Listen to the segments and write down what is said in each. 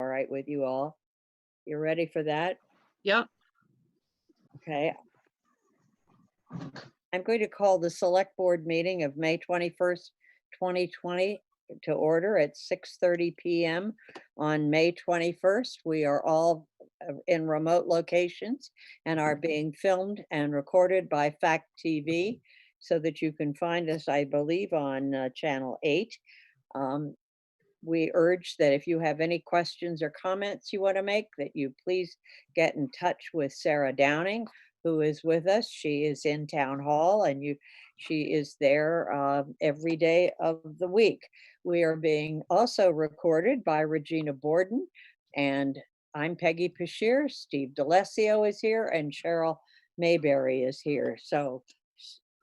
all right with you all. You ready for that? Yep. Okay. I'm going to call the select board meeting of May 21st, 2020 to order at 6:30 p.m. on May 21st. We are all in remote locations and are being filmed and recorded by Fact TV so that you can find us, I believe, on Channel 8. We urge that if you have any questions or comments you want to make, that you please get in touch with Sarah Downing, who is with us. She is in Town Hall and she is there every day of the week. We are being also recorded by Regina Borden, and I'm Peggy Pashir. Steve D'Alessio is here and Cheryl Mayberry is here. So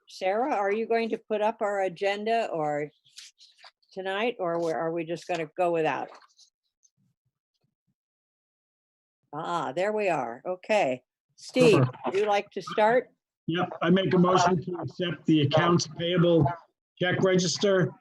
Sarah, are you going to put up our agenda or tonight, or are we just going to go without? There we are. Okay. Steve, would you like to start? Yep, I make a motion to accept the accounts payable check register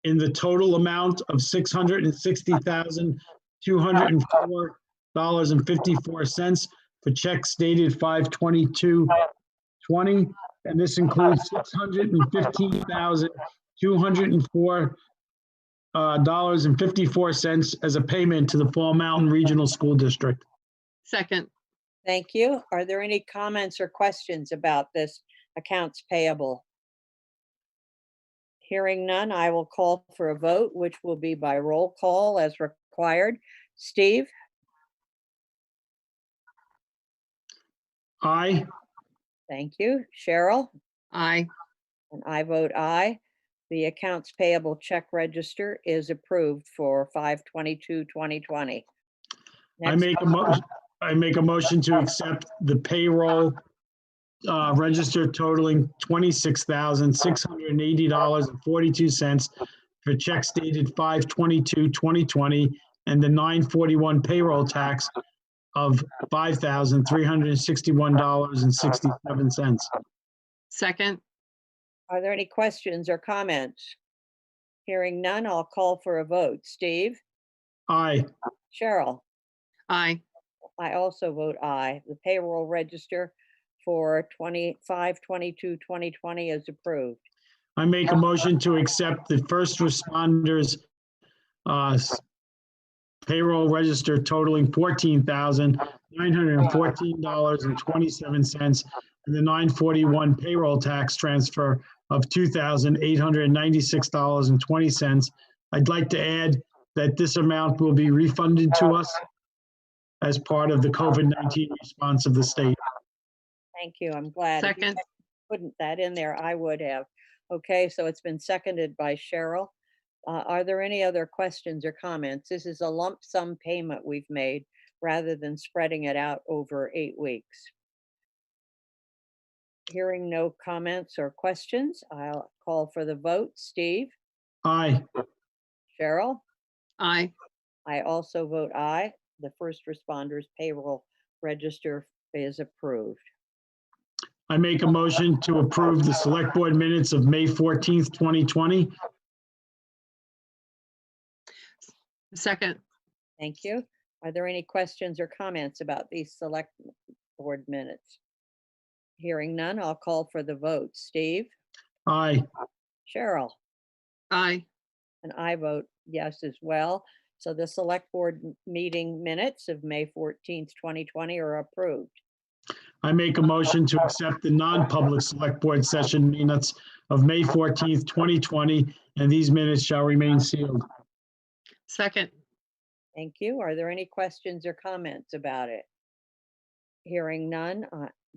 in the total amount of $660,204.54 for checks dated 5/22/20, and this includes $615,204.54 as a payment to the Fall Mountain Regional School District. Second. Thank you. Are there any comments or questions about this accounts payable? Hearing none, I will call for a vote, which will be by roll call as required. Steve? Aye. Thank you. Cheryl? Aye. And I vote aye. The accounts payable check register is approved for 5/22/2020. I make a motion to accept the payroll register totaling $26,680.42 for checks dated 5/22/2020 and the 9/41 payroll tax of $5,361.67. Second. Are there any questions or comments? Hearing none, I'll call for a vote. Steve? Aye. Cheryl? Aye. I also vote aye. The payroll register for 5/22/2020 is approved. I make a motion to accept the first responders payroll register totaling $14,914.27 and the 9/41 payroll tax transfer of $2,896.20. I'd like to add that this amount will be refunded to us as part of the COVID-19 response of the state. Thank you. I'm glad. If you Second. hadn't put that in there, I would have. Okay, so it's been seconded by Cheryl. Are there any other questions or comments? This is a lump sum payment we've made rather than spreading it out over 8 weeks. Hearing no comments or questions, I'll call for the vote. Steve? Aye. Cheryl? Aye. I also vote aye. The first responders payroll register is approved. I make a motion to approve the select board minutes of May 14th, 2020. Second. Thank you. Are there any questions or comments about these select board minutes? Hearing none, I'll call for the vote. Steve? Aye. Cheryl? Aye. And I vote yes as well. So the select board meeting minutes of May 14th, 2020 are approved. I make a motion to accept the non-public select board session minutes of May 14th, 2020, and these minutes shall remain sealed. Second. Thank you. Are there any questions or comments about it? Hearing none,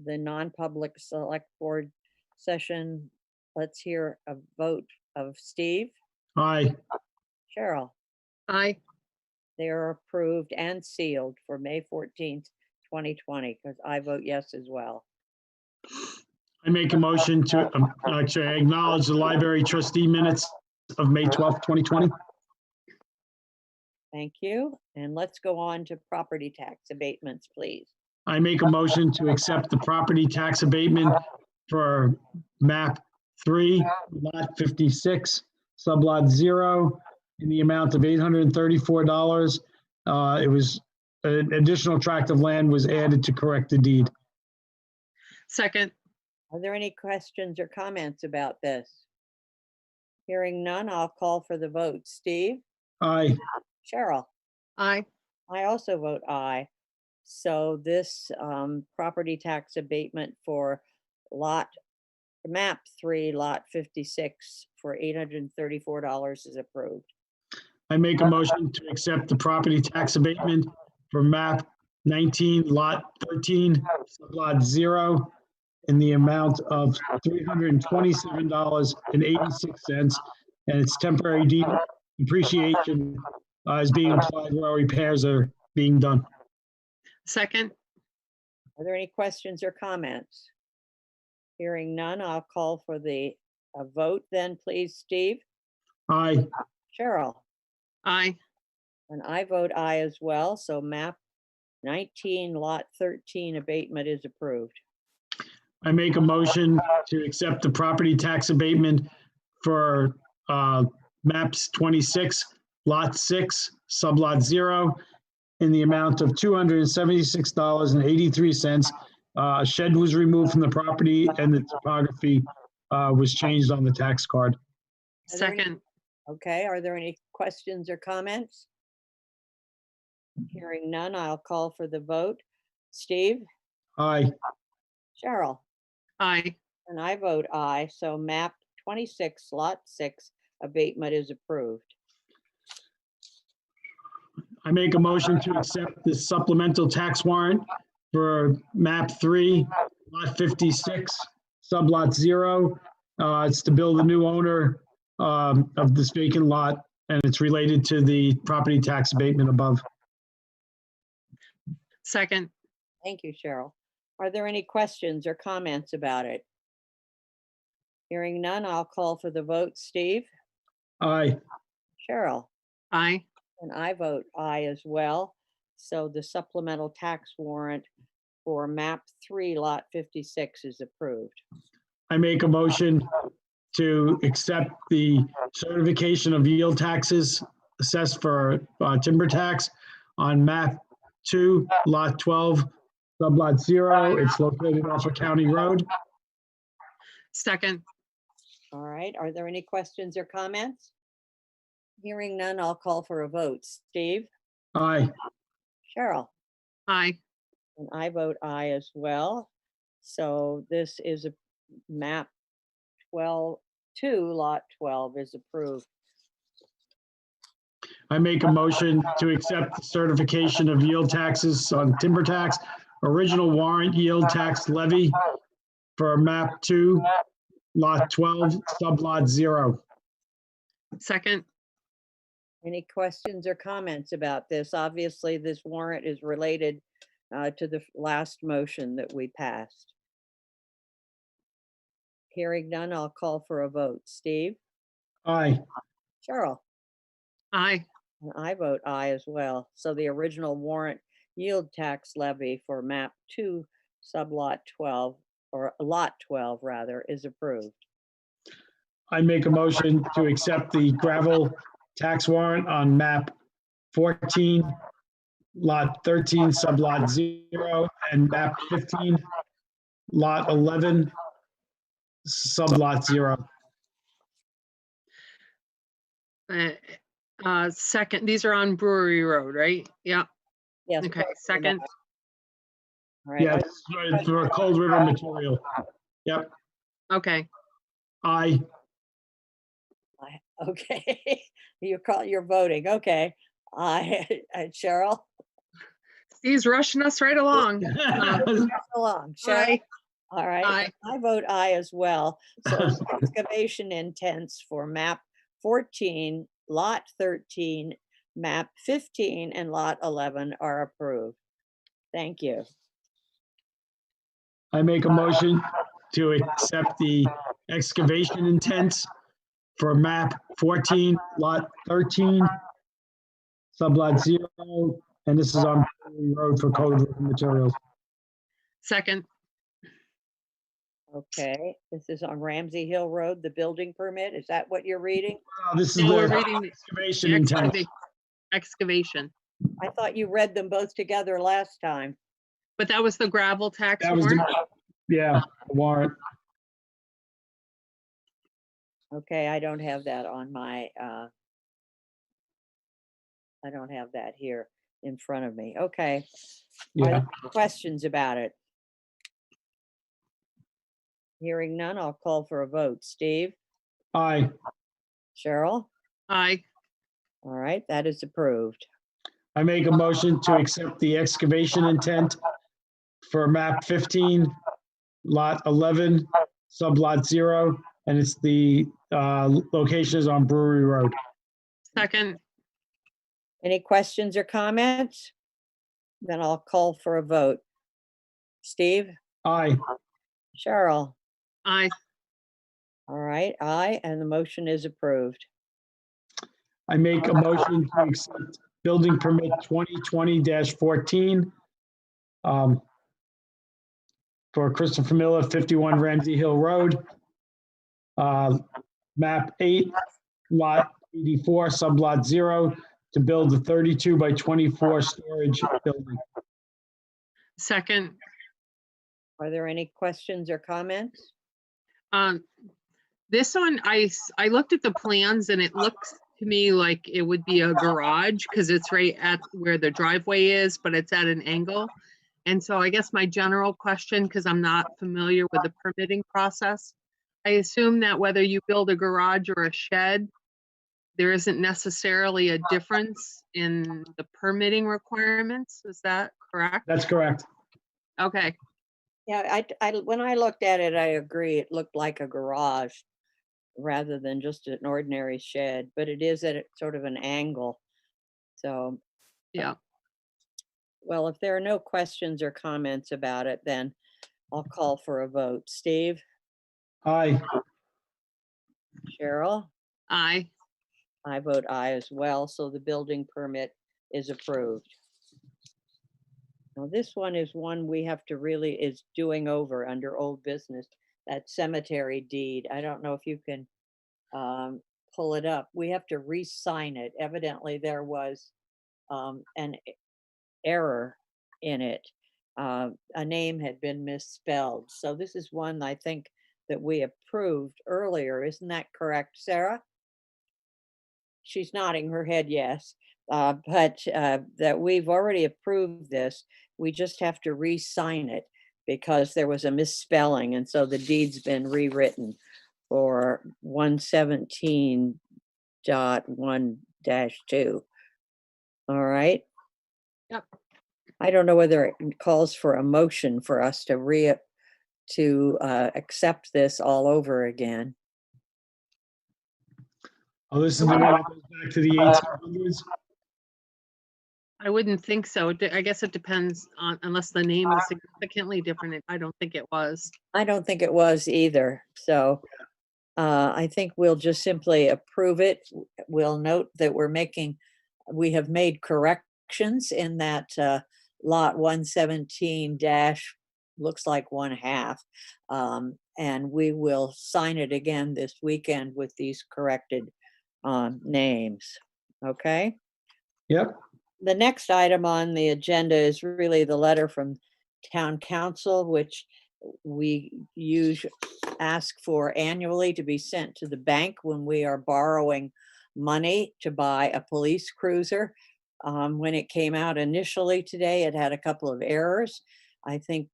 the non-public select board session, let's hear a vote of Steve. Aye. Cheryl? Aye. They are approved and sealed for May 14th, 2020, because I vote yes as well. I make a motion to actually acknowledge the library trustee minutes of May 12th, 2020. Thank you. And let's go on to property tax abatements, please. I make a motion to accept the property tax abatement for map 3, lot 56, sublot 0, in the amount of $834. It was, an additional tract of land was added to correct the deed. second, Are there any questions or comments about this? Hearing none, I'll call for the vote. Steve? Aye. Cheryl? aye, I also vote aye. So this property tax abatement for map 3, lot 56 for $834 is approved. I make a motion to accept the property tax abatement for map 19, lot 13, sublot 0, in the amount of $327.86, and its temporary depreciation is being applied while repairs are being done. second, Are there any questions or comments? Hearing none, I'll call for a vote then, please. Steve? Aye. Cheryl? aye, And I vote aye as well, so map 19, lot 13 abatement is approved. I make a motion to accept the property tax abatement for maps 26, lot 6, sublot 0, in the amount of $276.83. A shed was removed from the property and the topography was changed on the tax card. Are there any- second, Okay, are there any questions or comments? Hearing none, I'll call for the vote. Steve? Aye. Cheryl? aye, And I vote aye, so map 26, lot 6 abatement is approved. I make a motion to accept the supplemental tax warrant for map 3, lot 56, sublot 0. It's to bill the new owner of this vacant lot, and it's related to the property tax abatement above. second, Thank you, Cheryl. Are there any questions or comments about it? Hearing none, I'll call for the vote. Steve? Aye. Cheryl? aye, And I vote aye as well. So the supplemental tax warrant for map 3, lot 56 is approved. I make a motion to accept the certification of yield taxes assessed for timber tax on map 2, lot 12, sublot 0. It's located off of County Road. second, All right, are there any questions or comments? Hearing none, I'll call for a vote. Steve? Aye. Cheryl? aye, And I vote aye as well. So this is a map 2, lot 12 is approved. I make a motion to accept the certification of yield taxes on timber tax, original warrant yield tax levy for map 2, lot 12, sublot 0. second, Any questions or comments about this? Obviously, this warrant is related to the last motion that we passed. Hearing none, I'll call for a vote. Steve? Aye. Cheryl? aye, And I vote aye as well. So the original warrant yield tax levy for map 2, sublot 12, or lot 12 rather, is approved. I make a motion to accept the gravel tax warrant on map 14, lot 13, sublot 0, and map 15, lot 11, sublot 0. Second, these are on Brewery Road, right? Yeah, Yes. okay, both of them second, are. All right. Yeah, for Cold River material. Yep. okay, Aye. Okay, you're voting. Okay. Cheryl? Steve's rushing us right along. Pass along. Cheryl? Aye, All right. Aye. and I vote aye as well. So excavation intents for map 14, lot 13, map 15, and lot 11 are approved. Thank you. I make a motion to accept the excavation intents for map 14, lot 13, sublot 0, and this is on Brewery Road for Cold River materials. second, Okay, this is on Ramsey Hill Road, the building permit. Is that what you're reading? This is no, we're the reading the excavation intent. excavation, I thought you read them both together last time. But that was the gravel tax That was warrant? yeah, the warrant. Okay, I don't have that on my, I don't have that here in front of me. Okay. Are Yeah, there questions about it? Hearing none, I'll call for a vote. Steve? aye. Cheryl? Aye. All right, that is approved. I make a motion to accept the excavation intent for map 15, lot 11, sublot 0, and it's the location is on Brewery Road. Second. Any questions or comments? Then I'll call for a vote. Steve? Aye. Cheryl? Aye. All right, aye, and the motion is approved. I make a motion to accept building permit 2020-14 for Christopher Miller, 51 Ramsey Hill Road. Map 8, lot 84, sublot 0, to build a 32 by 24 storage building. Second. Are there any questions or comments? This one, I looked at the plans and it looks to me like it would be a garage because it's right at where the driveway is, but it's at an angle. And so I guess my general question, because I'm not familiar with the permitting process, I assume that whether you build a garage or a shed, there isn't necessarily a difference in the permitting requirements. Is that correct? That's correct. Okay. Yeah, when I looked at it, I agree. It looked like a garage rather than just an ordinary shed, but it is at sort of an angle. So, Yeah. well, if there are no questions or comments about it, then I'll call for a vote. Steve? Aye. Cheryl? Aye. I vote aye as well, so the building permit is approved. Now, this one is one we have to really is doing over under old business, that cemetery deed. I don't know if you can pull it up. We have to re-sign it. Evidently, there was an error in it. A name had been misspelled. So this is one I think that we approved earlier. Isn't that correct, Sarah? She's nodding her head yes. But that we've already approved this. We just have to re-sign it because there was a misspelling. And so the deed's been rewritten for 117.1-2. All right. Yep. I don't know whether it calls for a motion for us to accept this all over again. Oh, this is the one that goes back to the 1800s? I wouldn't think so. I guess it depends on, unless the name is significantly different. I don't think it was. I don't think it was either. So I think we'll just simply approve it. We'll note that we have made corrections in that lot 117 looks like 1/2. And we will sign it again this weekend with these corrected names. Okay. Yep. The next item on the agenda is really the letter from town council, which we ask for annually to be sent to the bank when we are borrowing money to buy a police cruiser. When it came out initially today, it had a couple of errors. I think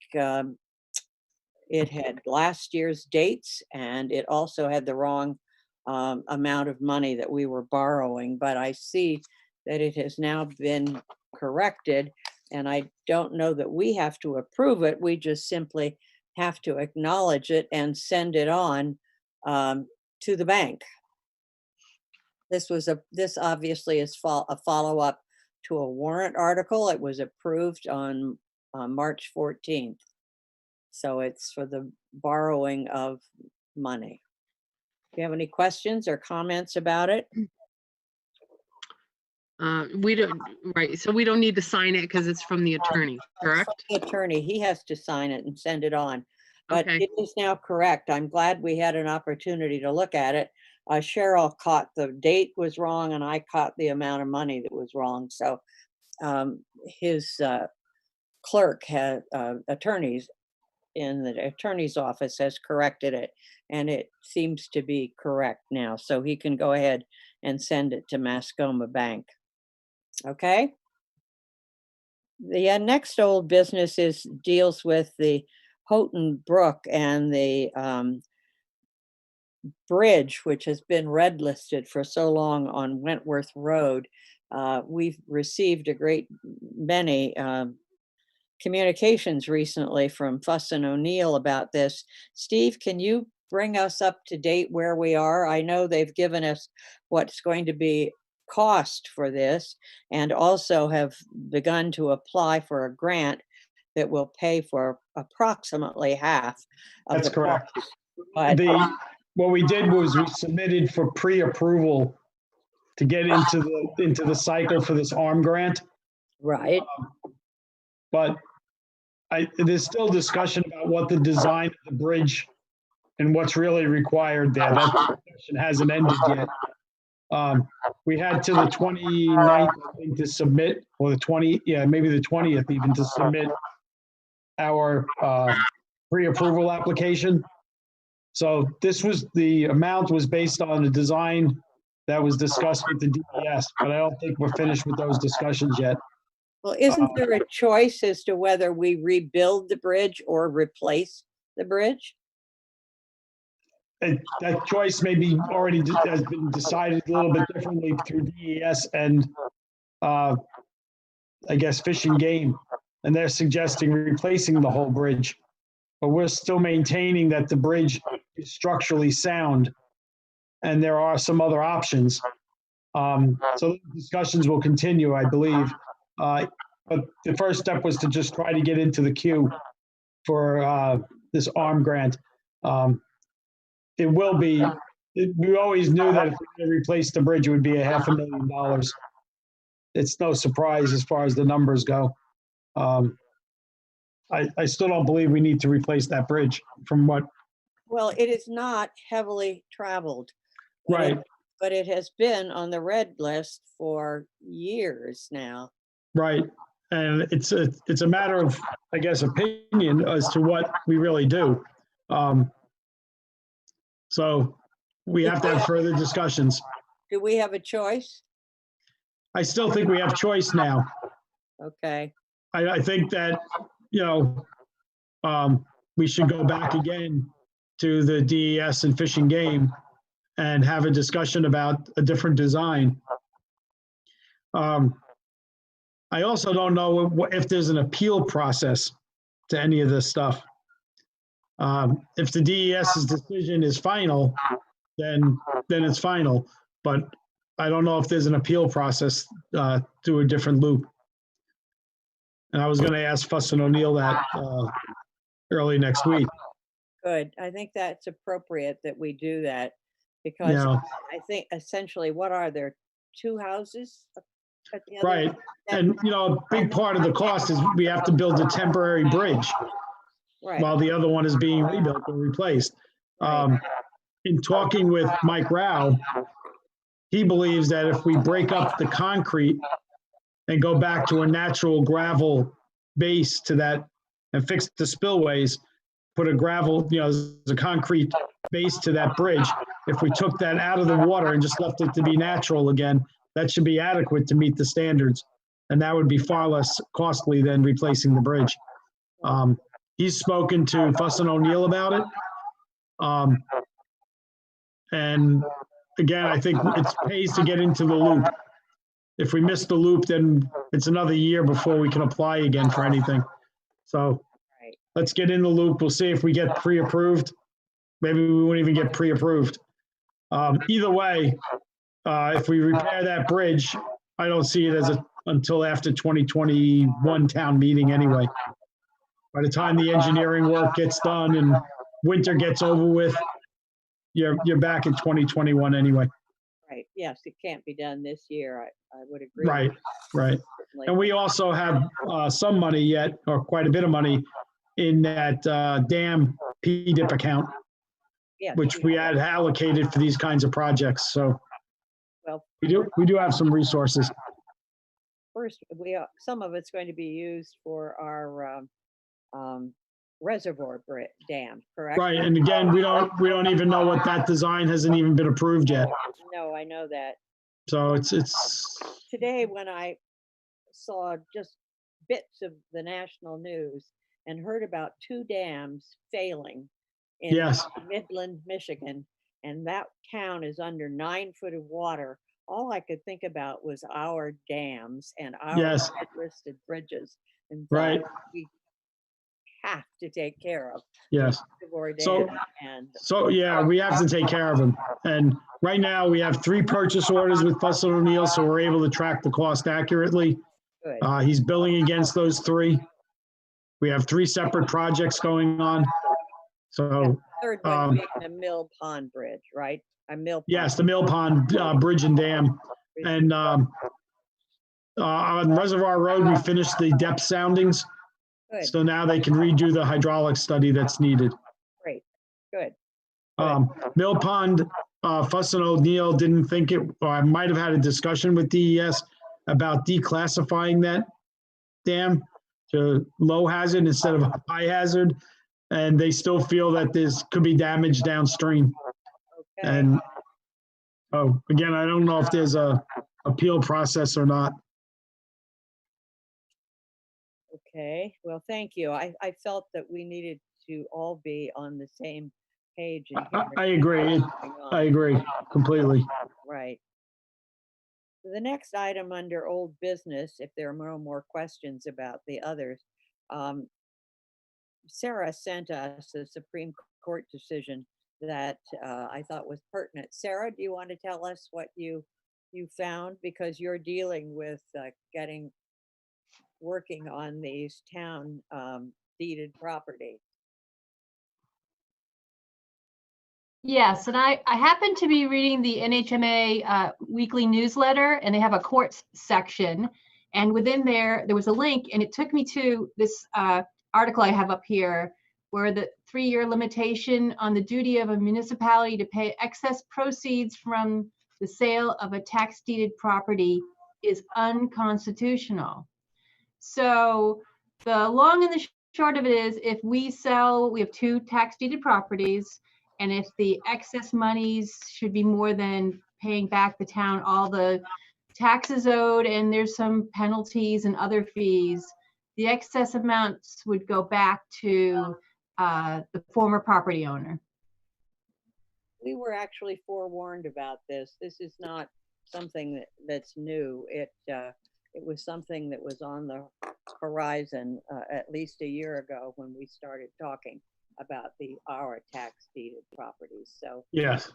it had last year's dates and it also had the wrong amount of money that we were borrowing, but I see that it has now been corrected, and I don't know that we have to approve it. We just simply have to acknowledge it and send it on to the bank. This obviously is a follow-up to a warrant article. It was approved on March 14th. So it's for the borrowing of money. Do you have any questions or comments about it? We don't, right, so we don't need to sign it because it's from the attorney, correct? The attorney, he has to sign it and send it on. But Okay. it is now correct. I'm glad we had an opportunity to look at it. Cheryl caught the date was wrong and I caught the amount of money that was wrong. So his clerk had attorneys in the attorney's office has corrected it, and it seems to be correct now. So he can go ahead and send it to Mascoma Bank. Okay? The next old business deals with the Houghton Brook and the bridge, which has been red listed for so long on Wentworth Road. We've received a great many communications recently from Fuss and O'Neill about this. Steve, can you bring us up to date where we are? I know they've given us what's going to be cost for this, and also have begun to apply for a grant that will pay for approximately half of That's the correct. cost. But What we did was we submitted for pre-approval to get into the cycle for this ARM grant, right, but there's still discussion about what the design of the bridge and what's really required there. That discussion hasn't ended yet. We had to the 29th, I think, to submit, or maybe the 20th even, to submit our pre-approval application. So the amount was based on the design that was discussed with the DES, but I don't think we're finished with those discussions yet. well, isn't there a choice as to whether we rebuild the bridge or replace the bridge? That choice maybe already has been decided a little bit differently through DES and I guess Fish and Game, and they're suggesting replacing the whole bridge. But we're still maintaining that the bridge is structurally sound, and there are some other options. So the discussions will continue, I believe. But the first step was to just try to get into the queue for this ARM grant. It will be, we always knew that if we replaced the bridge, it would be $500,000. It's no surprise as far as the numbers go. I still don't believe we need to replace that bridge from what. Well, it is not heavily traveled. Right. But it has been on the red list for years now. Right. And it's a matter of, I guess, opinion as to what we really do. So we have to have further discussions. Do we have a choice? I still think we have choice now. Okay. I think that, we should go back again to the DES and Fish and Game and have a discussion about a different design. I also don't know if there's an appeal process to any of this stuff. If the DES's decision is final, then it's final. But I don't know if there's an appeal process through a different loop. And I was going to ask Fuss and O'Neill that early next week. Good. I think that's appropriate that we do that, because Yeah. I think essentially, what are there, 2 houses at the other Right. end? And, a big part of the cost is we have to build a temporary bridge Right. while the other one is being rebuilt or replaced. In talking with Mike Rao, he believes that if we break up the concrete and go back to a natural gravel base to that and fix the spillways, put a gravel, the concrete base to that bridge, if we took that out of the water and just left it to be natural again, that should be adequate to meet the standards. And that would be far less costly than replacing the bridge. He's spoken to Fuss and O'Neill about it. And again, I think it pays to get into the loop. If we miss the loop, then it's another year before we can apply again for anything. So let's get in the loop. We'll see if we get pre-approved. Maybe we won't even get pre-approved. Either way, if we repair that bridge, I don't see it as until after 2021 town meeting anyway. By the time the engineering work gets done and winter gets over with, you're back in 2021 anyway. Right. Yes, it can't be done this year. I would agree. Right. And we also have some money yet, or quite a bit of money, in that dam PDIP account, Yes, which we had allocated for these kinds of projects. So well, we do have some resources. first, some of it's going to be used for our reservoir dam, correct? Right, and again, we don't even know what that design hasn't even been approved yet. No, I know that. So it's, Today, when I saw just bits of the national news and heard about 2 dams failing in yes, Midland, Michigan, and that town is under 9 foot of water, all I could think about was our dams and our yes, red-listed bridges, and right, we have to take care of yes. reservoir So- dam and So, yeah, we have to take care of them. And right now, we have 3 purchase orders with Fuss and O'Neill, so we're able to track the cost accurately. good. He's billing against those 3. We have 3 separate projects going on. So, Third one being the Mill Pond Bridge, right? A Mill Pond. yes, the Mill Pond Bridge and Dam. And on Reservoir Road, we finished the depth soundings. Good, So now they can redo the hydraulic study that's needed. great, good. Mill Pond, Fuss and O'Neill didn't think it, or I might have had a discussion with DES about declassifying that dam to low hazard instead of high hazard. And they still feel that this could be damage downstream. Okay, And, oh, again, I don't know if there's a appeal process or not. okay. Well, thank you. I felt that we needed to all be on the same page. and I agree. what's going on. I agree completely. Right. The next item under old business, if there are no more questions about the others, Sarah sent us a Supreme Court decision that I thought was pertinent. Sarah, do you want to tell us what you found? Because you're dealing with working on these town deeded property. Yes, and I happen to be reading the NHMA weekly newsletter, and they have a courts section. And within there was a link, and it took me to this article I have up here, where the 3-year limitation on the duty of a municipality to pay excess proceeds from the sale of a tax deeded property is unconstitutional. So the long and the short of it is, if we have 2 tax deeded properties, and if the excess monies should be more than paying back the town all the taxes owed, and there's some penalties and other fees, the excess amounts would go back to the former property owner. We were actually forewarned about this. This is not something that's new. It was something that was on the horizon at least a year ago when we started talking about our tax deeded properties. So Yes.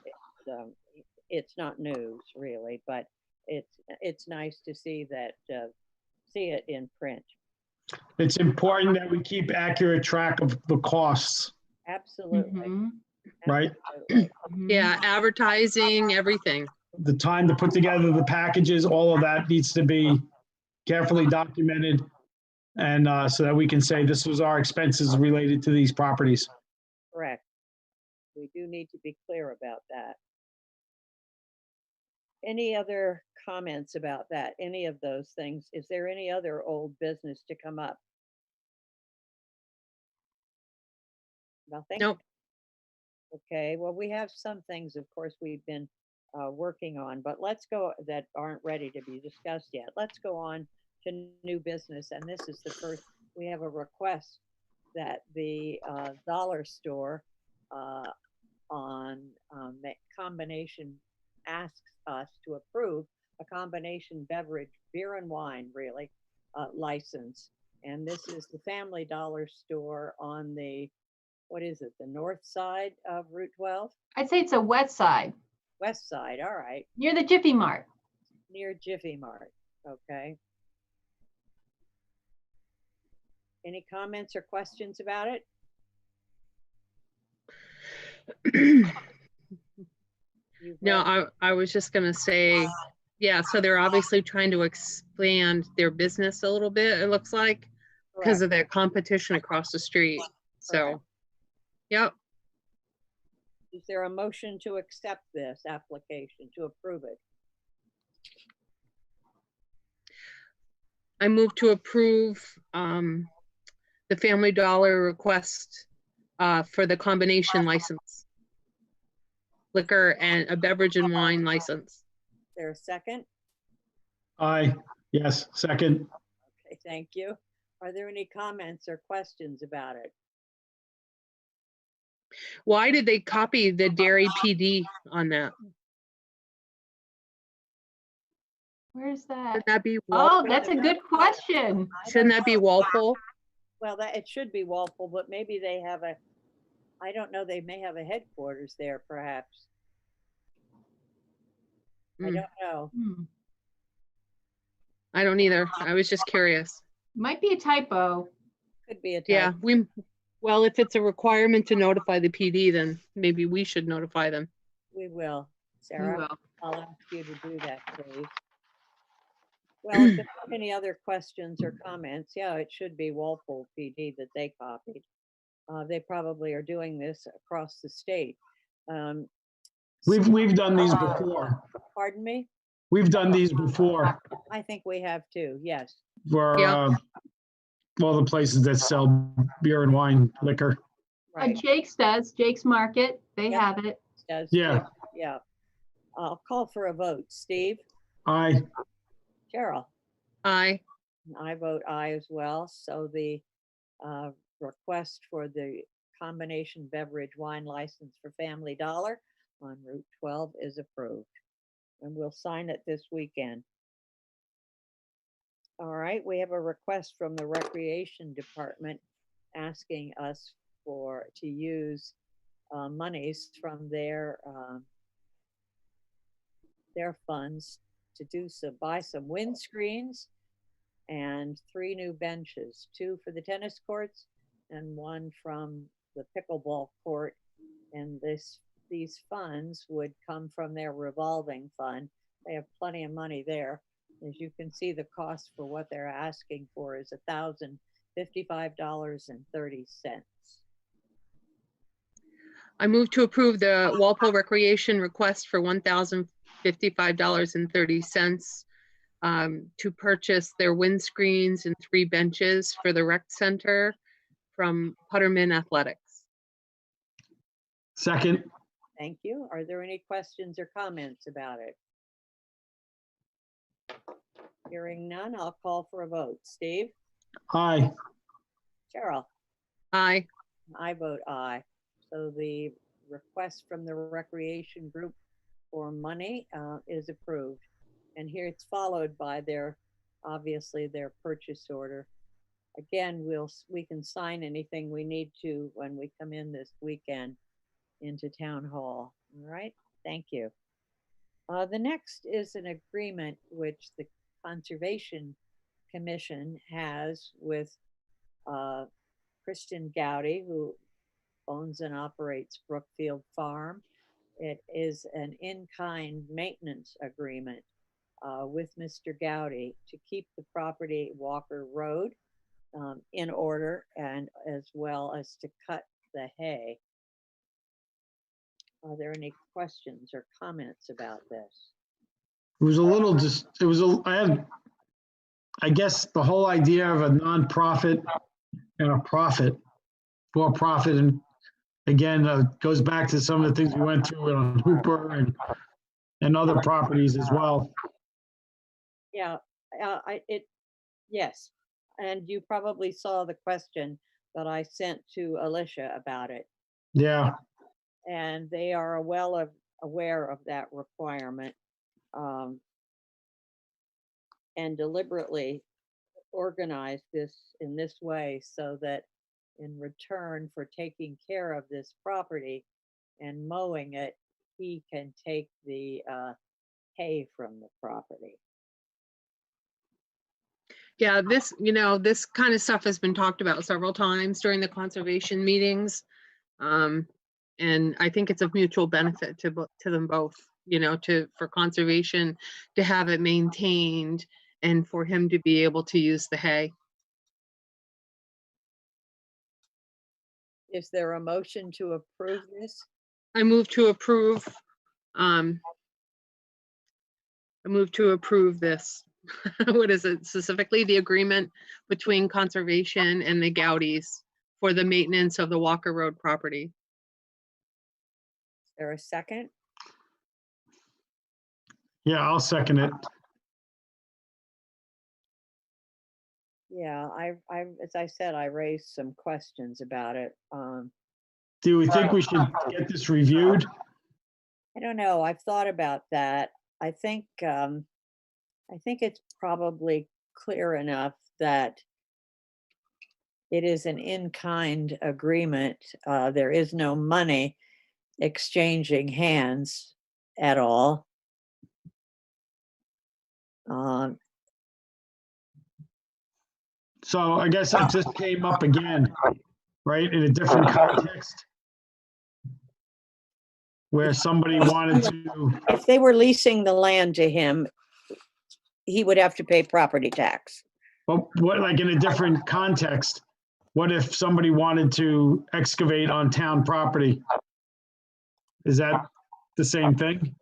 it's not news really, but it's nice to see that see it in print. It's important that we keep accurate track of the costs, Absolutely. Mhm. right? Absolutely. Mhm. Yeah, advertising, everything. The time to put together the packages, all of that needs to be carefully documented. And so that we can say this was our expenses related to these properties. Correct. We do need to be clear about that. Any other comments about that? Any of those things? Is there any other old business to come up? Nothing? Nope. Okay, well, we have some things, of course, we've been working on, but let's go, that aren't ready to be discussed yet. Let's go on to new business, and this is the first. We have a request that the dollar store on combination asks us to approve a combination beverage, beer and wine, really, license. And this is the Family Dollar store on the, what is it, the north side of Route 12? I'd say it's a west side, West side, all right, near the Jiffy Mart. near Jiffy Mart, okay. Any comments or questions about it? You've No, read- I was just gonna say, yeah, so they're obviously trying to expand their business a little bit, it looks like, because Correct. of their competition across the street. So, yep, Is there a motion to accept this application, to approve it? I move to approve the Family Dollar request for the combination license. Liquor and a beverage and wine license. Is there a second? Aye, yes, second. Okay, thank you. Are there any comments or questions about it? Why did they copy the dairy PD on that? Where's that? Shouldn't that be Oh, Walpole? that's a good question. Shouldn't that be Walpole? Well, that, it should be Walpole, but maybe they have a, I don't know, they may have a headquarters there perhaps. I Hmm. don't know. I don't either. I was just curious. Might be a typo. Could be a Yeah, type. well, if it's a requirement to notify the PD, then maybe we should notify them. We will. We Sarah, will. I'll ask you to do that, please. Well, if there aren't any other questions or comments, yeah, it should be Walpole PD that they copied. They probably are doing this across the state. We've done these before. Pardon me? We've done these before I think we have too, yes. for all the places that sell beer and wine liquor. Right. Jake's does, Jake's Market, they Yep. have it. Does Yeah. too, yeah. I'll call for a vote. Steve? Aye, Cheryl? Aye. I vote aye as well. So the request for the combination beverage wine license for Family Dollar on Route 12 is approved. And we'll sign it this weekend. All right, we have a request from the Recreation Department asking us to use monies from their funds to buy some windscreens and 3 new benches, 2 for the tennis courts and 1 from the pickleball court. And these funds would come from their revolving fund. They have plenty of money there. As you can see, the cost for what they're asking for is $1,055.30. I move to approve the Walpole Recreation request for $1,055.30 to purchase their windscreens and 3 benches for the rec center from Putterman Athletics. second. Thank you. Are there any questions or comments about it? Hearing none, I'll call for a vote. Steve? Aye, Cheryl? Aye. I vote aye. So the request from the recreation group for money is approved. And here it's followed by obviously their purchase order. Again, we can sign anything we need to when we come in this weekend into town hall. All right, thank you. The next is an agreement which the Conservation Commission has with Christian Gowdy, who owns and operates Brookfield Farm. It is an in-kind maintenance agreement with Mr. Gowdy to keep the property Walker Road in order, and as well as to cut the hay. Are there any questions or comments about this? it was a little I guess the whole idea of a nonprofit and a profit, for profit, and again, goes back to some of the things we went through on Hooper and other properties as well. Yeah, yes. And you probably saw the question that I sent to Alicia about it. Yeah, And they are well aware of that requirement, and deliberately organized this in this way so that in return for taking care of this property and mowing it, he can take the hay from the property. Yeah, this kind of stuff has been talked about several times during the conservation meetings. And I think it's of mutual benefit to them both, for conservation to have it maintained and for him to be able to use the hay. Is there a motion to approve this? I move to approve this. what is it specifically? The agreement between conservation and the Gaudis for the maintenance of the Walker Road property. Is there a second? Yeah, I'll second it. Yeah, as I said, I raised some questions about it. Do we think we should get this reviewed? I don't know. I've thought about that. I think it's probably clear enough that it is an in-kind agreement. There is no money exchanging hands at all. So I guess it just came up again, right, in a different context? Where somebody wanted to, If they were leasing the land to him, he would have to pay property tax. well, what, like in a different context? What if somebody wanted to excavate on town property? Is that the same thing?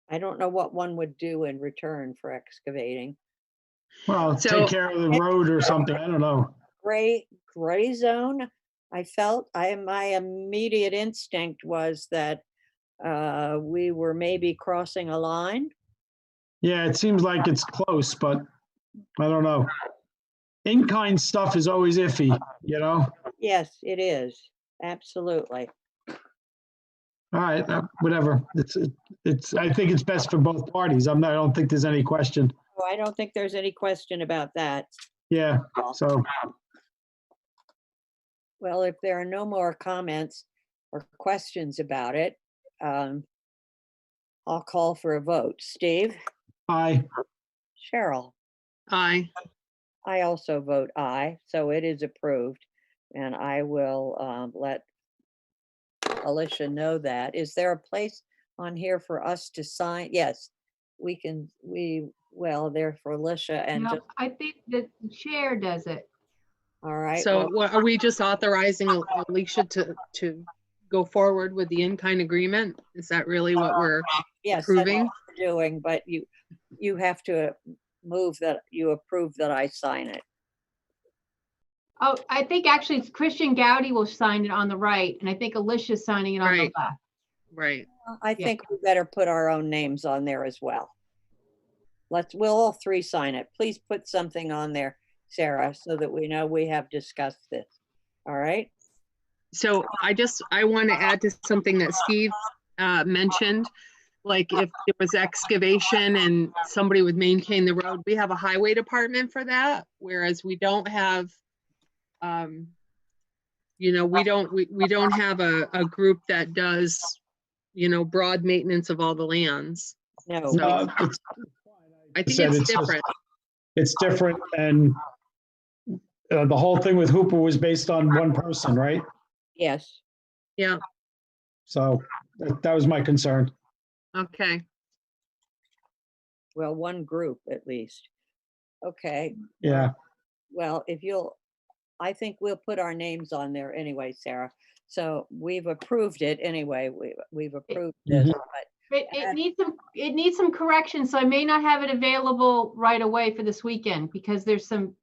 I don't know what one would do in return for excavating. Well, So- take care of the road or something, I don't know. Gray zone. I felt my immediate instinct was that we were maybe crossing a line. Yeah, it seems like it's close, but I don't know. In-kind stuff is always iffy, you know? Yes, it is. Absolutely. All right, whatever. I think it's best for both parties. I don't think there's any question. Oh, I don't think there's any question about that. Yeah, so, Well, if there are no more comments or questions about it, I'll call for a vote. Steve? aye. Cheryl? Aye. I also vote aye, so it is approved. And I will let Alicia know that. Is there a place on here for us to sign? Yes, we can, well, there for Alicia and, No, I think that the chair does it. all right. So well, what, are we just authorizing Alicia to go forward with the in-kind agreement? Is that really what we're yes, that's approving? what we're doing, but you have to move that you approve that I sign it. Oh, I think actually it's Christian Gowdy will sign it on the right, and I think Alicia's signing it on the Right. left. Right. I Yeah. think we better put our own names on there as well. We'll all three sign it. Please put something on there, Sarah, so that we know we have discussed this. All right? So I want to add to something that Steve mentioned. Like if there was excavation and somebody would maintain the road, we have a highway department for that, whereas we don't have, we don't have a group that does, broad maintenance of all the lands. No, No, I think said it's it's just- different. it's different, and the whole thing with Hooper was based on one person, right? yes. Yeah, So that was my concern. okay. Well, one group at least. Okay. Yeah, Well, I think we'll put our names on there anyway, Sarah. So we've approved it anyway. We've approved this, Mhm. but It needs some correction, so I may not have it available right away for this weekend because the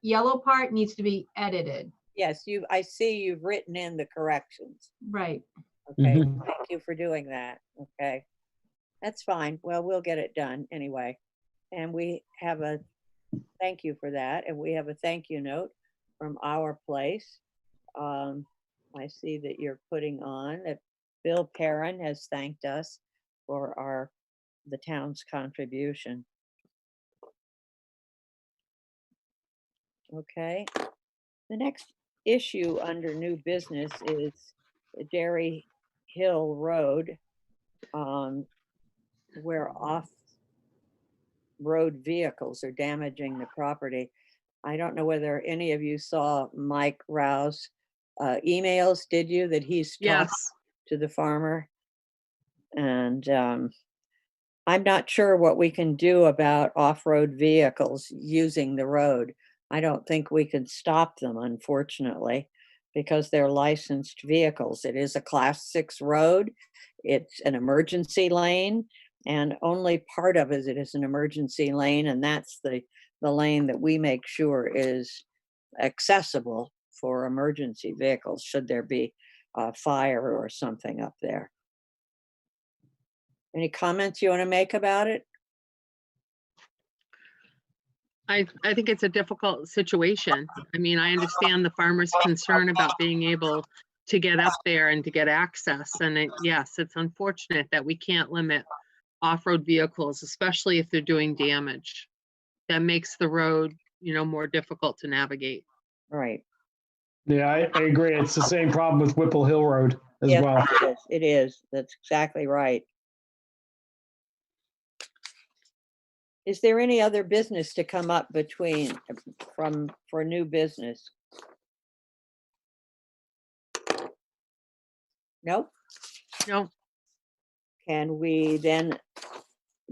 yellow part needs to be edited. yes, I see you've written in the corrections. Right. Okay, Mhm. thank you for doing that. Okay. That's fine. Well, we'll get it done anyway. And we have thank you for that. And we have a thank you note from our place. I see that you're putting on that Bill Perrin has thanked us for the town's contribution. Okay. The next issue under new business is Dairy Hill Road, where off-road vehicles are damaging the property. I don't know whether any of you saw Mike Rouse emails, did you, that he's talked Yes. to the farmer? And I'm not sure what we can do about off-road vehicles using the road. I don't think we can stop them, unfortunately, because they're licensed vehicles. It is a Class 6 road. It's an emergency lane, And only part of it is an emergency lane, and that's the lane that we make sure is accessible for emergency vehicles, should there be a fire or something up there. Any comments you want to make about it? I think it's a difficult situation. I mean, I understand the farmer's concern about being able to get up there and to get access. And yes, it's unfortunate that we can't limit off-road vehicles, especially if they're doing damage. That makes the road, more difficult to navigate. Right. Yeah, I agree. It's the same problem with Whipple Hill Road as Yes, well. it is. That's exactly right. Is there any other business to come up for new business? Nope. No, Can we then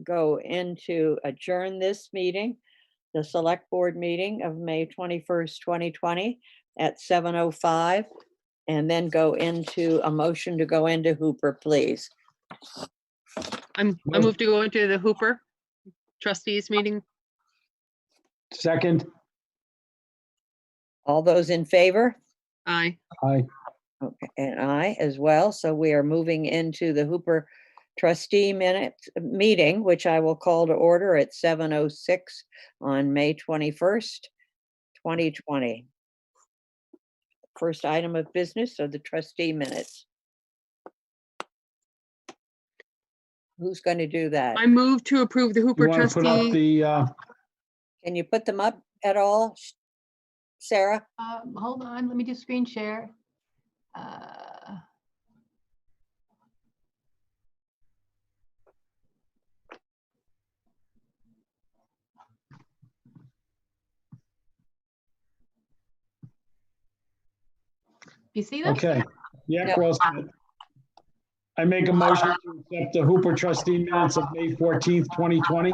go into adjourn this meeting, the select board meeting of May 21st, 2020 at 7:05, and then go into a motion to go into Hooper, please? I move to go into the Hooper trustees meeting. Second, All those in favor? Aye. aye. Okay, and I as well. So we are moving into the Hooper trustee meeting, which I will call to order at 7:06 on May 21st, 2020. First item of business are the trustee minutes. Who's going to do that? I move to approve the Hooper You want to put up trustee. Can you put them up at all, Sarah? Hold on, let me do screen share. You see them? Okay. Yeah, No. well said. I make a motion to accept the Hooper trustee minutes of May 14th, 2020.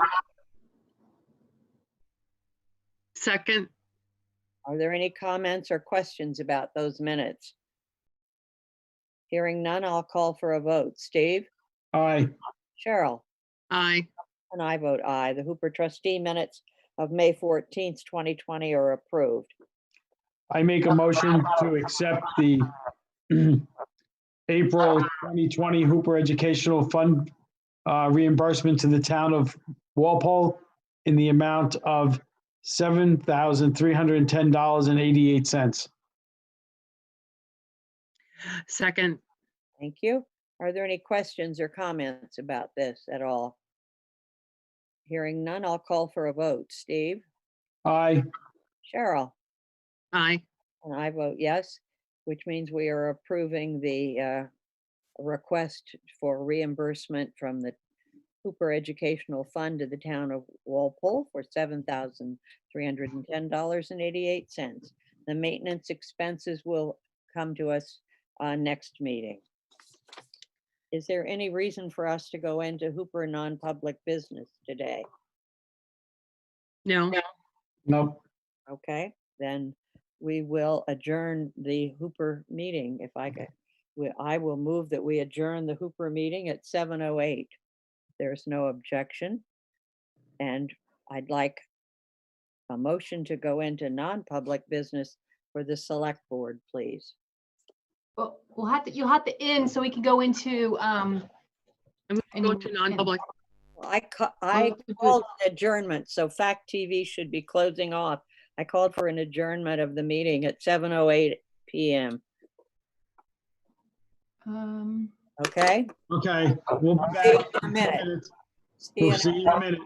Second. Are there any comments or questions about those minutes? Hearing none, I'll call for a vote. Steve? Aye. Cheryl? Aye. And I vote aye. The Hooper trustee minutes of May 14th, 2020 are approved. I make a motion to accept the April 2020 Hooper Educational Fund reimbursement to the town of Walpole in the amount of $7,310.88. Second. Thank you. Are there any questions or comments about this at all? Hearing none, I'll call for a vote. Steve? Aye. Cheryl? Aye. And I vote yes, which means we are approving the request for reimbursement from the Hooper Educational Fund to the town of Walpole for $7,310.88. The maintenance expenses will come to us next meeting. Is there any reason for us to go into Hooper non-public business today? No. Nope. Okay, then we will adjourn the Hooper meeting. If I could, I will move that we adjourn the Hooper meeting at 7:08. There's no objection. And I'd like a motion to go into non-public business for the select board, please. Well, you'll have to end so we can go into, I move to go to non-public. Well, I called an adjournment, so Fact TV should be closing off. I called for an adjournment of the meeting at 7:08 p.m. Okay? Okay, we'll be See you back. in a minute. We'll see you in a minute.